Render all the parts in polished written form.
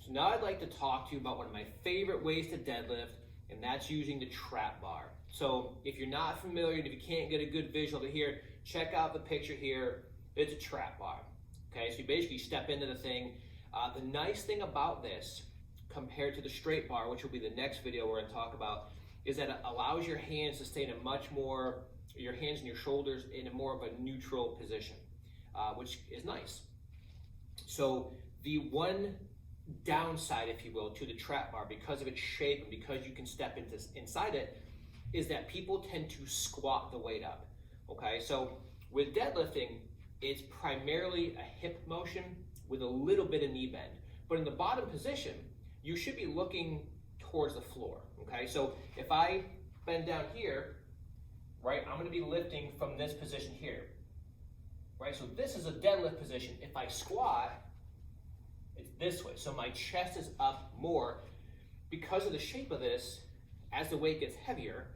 So now I'd like to talk to you about one of my favorite ways to deadlift, and that's using the trap bar. So if you're not familiar, and if you can't get a good visual to here, check out the picture here. It's a trap bar. Okay, so you basically step into the thing. The nice thing about this, compared to the straight bar, which will be the next video we're going to talk about, is that it allows your hands to stay in a much more, your hands and your shoulders in a more of a neutral position, which is nice. So the one downside, if you will, to the trap bar, because of its shape and because you can step inside it, is that people tend to squat the weight up. Okay, so with deadlifting, it's primarily a hip motion with a little bit of knee bend. But in the bottom position, you should be looking towards the floor. Okay, so if I bend down here, right, I'm gonna be lifting from this position here. Right, so this is a deadlift position. If I squat, it's this way. So my chest is up more. Because of the shape of this, as the weight gets heavier,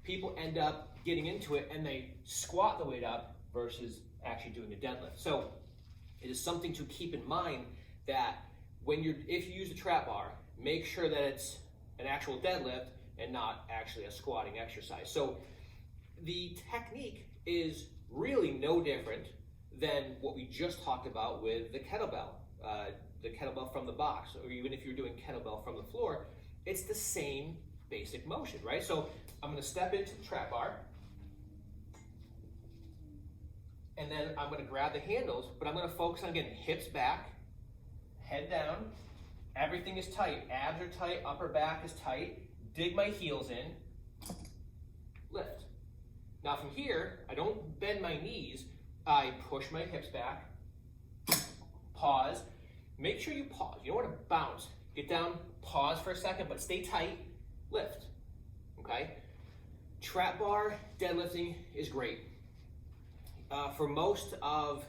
people end up getting into it and they squat the weight up versus actually doing a deadlift. So it is something to keep in mind that if you use the trap bar, make sure that it's an actual deadlift and not actually a squatting exercise. So the technique is really no different than what we just talked about with the kettlebell from the box, or even if you're doing kettlebell from the floor, it's the same basic motion, right? So I'm gonna step into the trap bar, and then I'm gonna grab the handles, but I'm gonna focus on getting hips back, head down, everything is tight, abs are tight, upper back is tight, dig my heels in, lift. Now from here, I don't bend my knees, I push my hips back, pause, make sure you pause, you don't wanna bounce, get down, pause for a second, but stay tight, lift, okay? Trap bar deadlifting is great. For most of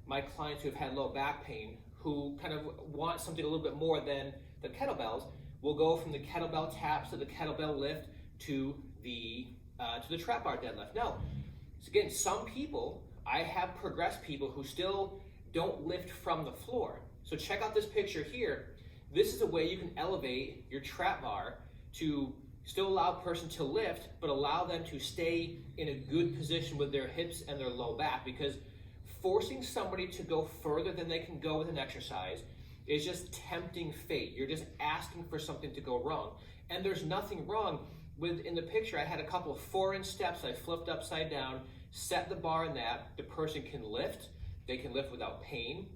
my clients who have had low back pain, who kind of want something a little bit more than the kettlebells, we'll go from the kettlebell taps to the kettlebell lift to the trap bar deadlift. Now, so again, some people, I have progressed people who still don't lift from the floor. So check out this picture here. This is a way you can elevate your trap bar to still allow a person to lift, but allow them to stay in a good position with their hips and their low back, because forcing somebody to go further than they can go with an exercise is just tempting fate. You're just asking for something to go wrong. And there's nothing wrong with, in the picture, I had a couple of 4-inch steps I flipped upside down, set the bar in that, the person can lift, they can lift without pain,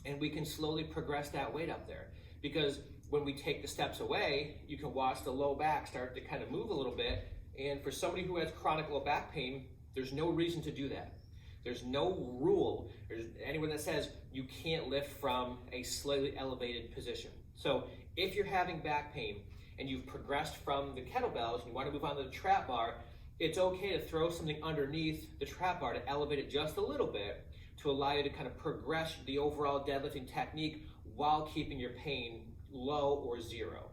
and we can slowly progress that weight up there. Because when we take the steps away, you can watch the low back start to kind of move a little bit. And for somebody who has chronic low back pain, there's no reason to do that. There's no rule, there's anyone that says you can't lift from a slightly elevated position. So if you're having back pain and you've progressed from the kettlebells and you want to move on to the trap bar, it's okay to throw something underneath the trap bar to elevate it just a little bit to allow you to kind of progress the overall deadlifting technique while keeping your pain low or zero.